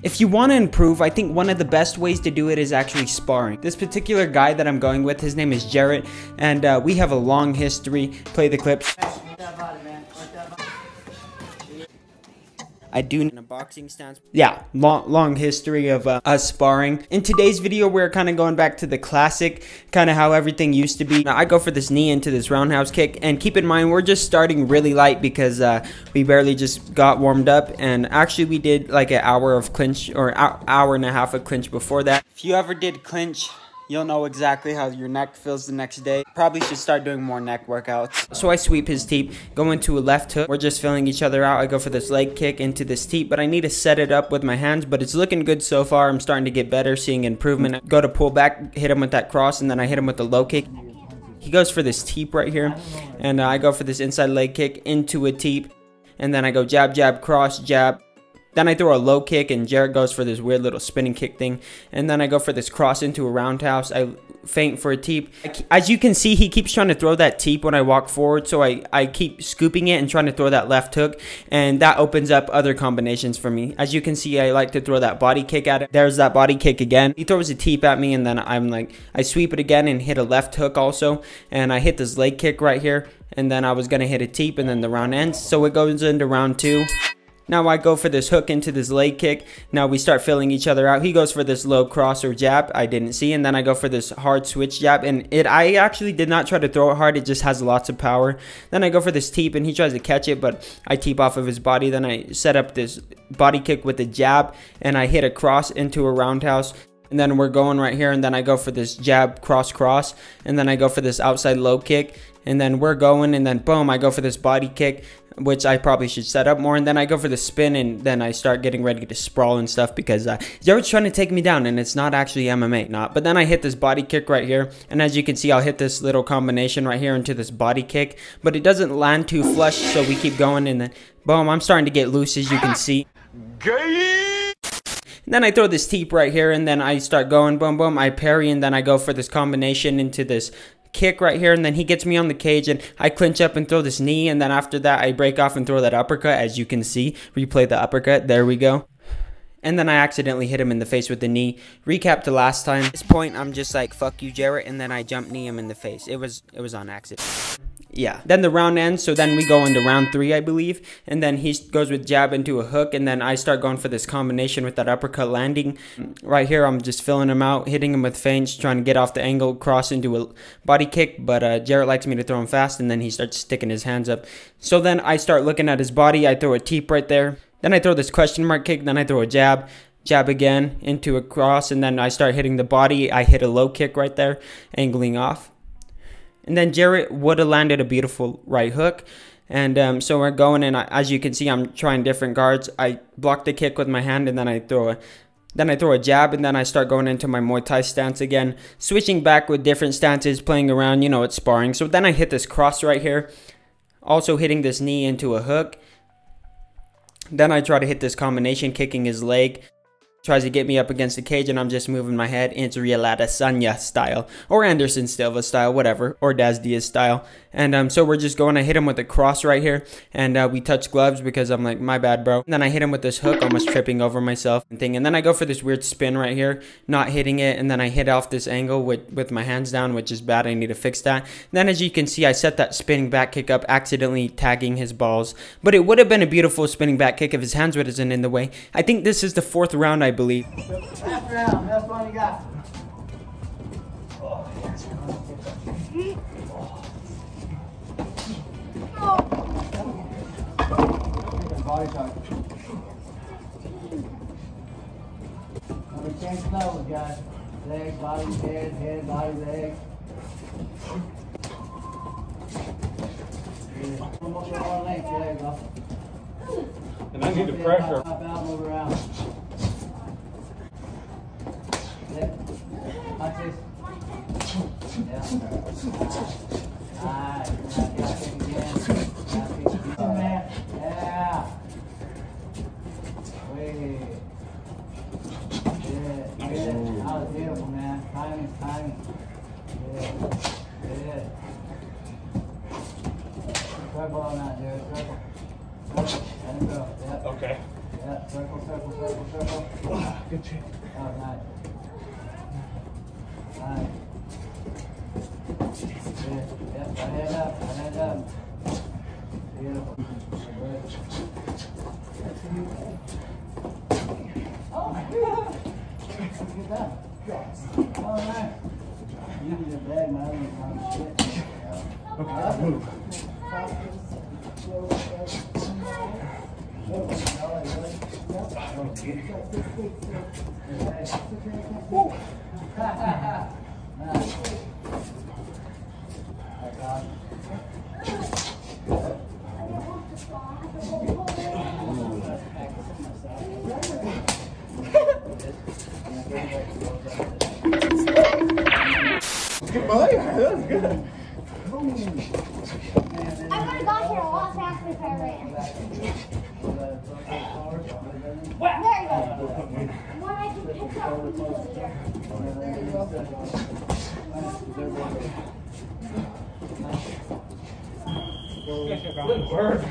If you want to improve, I think one of the best ways to do it is actually sparring. This particular guy that I'm going with, his name is Jarrett, and we have a long history. Play the clips. I do in a boxing stance. Yeah, long history of us sparring. In today's video, we're kind of going back to the classic, kind of how everything used to be. Now, I go for this knee into this roundhouse kick, and keep in mind, we're just starting really light because we barely just got warmed up, and actually we did like an hour of clinch, or hour and a half of clinch before that. If you ever did clinch, you'll know exactly how your neck feels the next day. Probably should start doing more neck workouts. So I sweep his teep, go into a left hook. We're just filling each other out. I go for this leg kick into this teep, but I need to set it up with my hands, but it's looking good so far. I'm starting to get better, seeing improvement. Go to pull back, hit him with that cross, and then I hit him with the low kick. He goes for this teep right here, and I go for this inside leg kick into a teep, and then I go jab, jab, cross, jab. Then I throw a low kick, and Jarrett goes for this weird little spinning kick thing. And then I go for this cross into a roundhouse. I feint for a teep. As you can see, he keeps trying to throw that teep when I walk forward. So I keep scooping it and trying to throw that left hook. And that opens up other combinations for me. As you can see, I like to throw that body kick at it. There's that body kick again. He throws a teep at me, and then I sweep it again and hit a left hook also. And I hit this leg kick right here. And then I was going to hit a teep, and then the round ends. So it goes into round 2. Now I go for this hook into this leg kick. Now we start filling each other out. He goes for this low cross or jab. I didn't see. And then I go for this hard switch jab. And I actually did not try to throw it hard. It just has lots of power. Then I go for this teep, and he tries to catch it, but I teep off of his body. Then I set up this body kick with a jab, and I hit a cross into a roundhouse. And then we're going right here, and then I go for this jab, cross, cross. And then I go for this outside low kick. And then we're going, and then boom, I go for this body kick, which I probably should set up more. And then I go for the spin, and then I start getting ready to sprawl and stuff because Jarrett's trying to take me down, and it's not actually MMA. But then I hit this body kick right here, and as you can see, I'll hit this little combination right here into this body kick, but it doesn't land too flush, so we keep going, and then boom, I'm starting to get loose, as you can see. And then I throw this teep right here, and then I start going, boom, boom, I parry, and then I go for this combination into this kick right here, and then he gets me on the cage, and I clinch up and throw this knee, and then after that I break off and throw that uppercut. As you can see, replay the uppercut, there we go. And then I accidentally hit him in the face with the knee. Recap to last time. At this point, I'm just like, fuck you, Jarrett, and then I jump knee him in the face. It was on accident. Yeah, then the round ends, so then we go into round 3, I believe, and then he goes with jab into a hook, and then I start going for this combination with that uppercut landing. Right here, I'm just filling him out, hitting him with feints, trying to get off the angle, cross into a body kick, but Jarrett likes me to throw him fast, and then he starts sticking his hands up. So then I start looking at his body, I throw a teep right there, then I throw this question mark kick, then I throw a jab, jab again into a cross, and then I start hitting the body. I hit a low kick right there, angling off. And then Jarrett would have landed a beautiful right hook. And so we're going, and as you can see, I'm trying different guards. I block the kick with my hand, and then I throw a jab, and then I start going into my Muay Thai stance again, switching back with different stances, playing around, you know, it's sparring. So then I hit this cross right here, also hitting this knee into a hook. Then I try to hit this combination, kicking his leg. Tries to get me up against the cage, and I'm just moving my head into Real Adesanya style, or Anderson Silva style, whatever, or Daz Diaz style. And so we're just going. I hit him with a cross right here, and we touch gloves because I'm like, my bad, bro. And then I hit him with this hook, almost tripping over myself and thing. And then I go for this weird spin right here, not hitting it, and then I hit off this angle with my hands down, which is bad. I need to fix that. And then as you can see, I set that spinning back kick up, accidentally tagging his balls. But it would have been a beautiful spinning back kick if his hands wasn't in the way. I think this is the 4th round, I believe. Last round, best one you got. Body touch. Change levels, guys. Leg, body, head, head, body, leg. One more length, there you go. And I need the pressure. Pop out, move around. Watch this. Yeah. Alright. Yeah. Wait. Good. Good. That was beautiful, man. Timing, timing. Good. Good. Circle on that, dude. Circle. Let him go. Yep. Okay. Yeah, circle. circle. Good shit. Oh, nice. Nice. Good. Yep, right hand up. Beautiful. Good. Oh, my God. Get that. Oh, nice. You need a bag, man. Shit. Okay, I'll move. Good boy, that was good. I would have got here a lot faster if I ran. There you go. One I can pick up from you later. There you go. Good bird.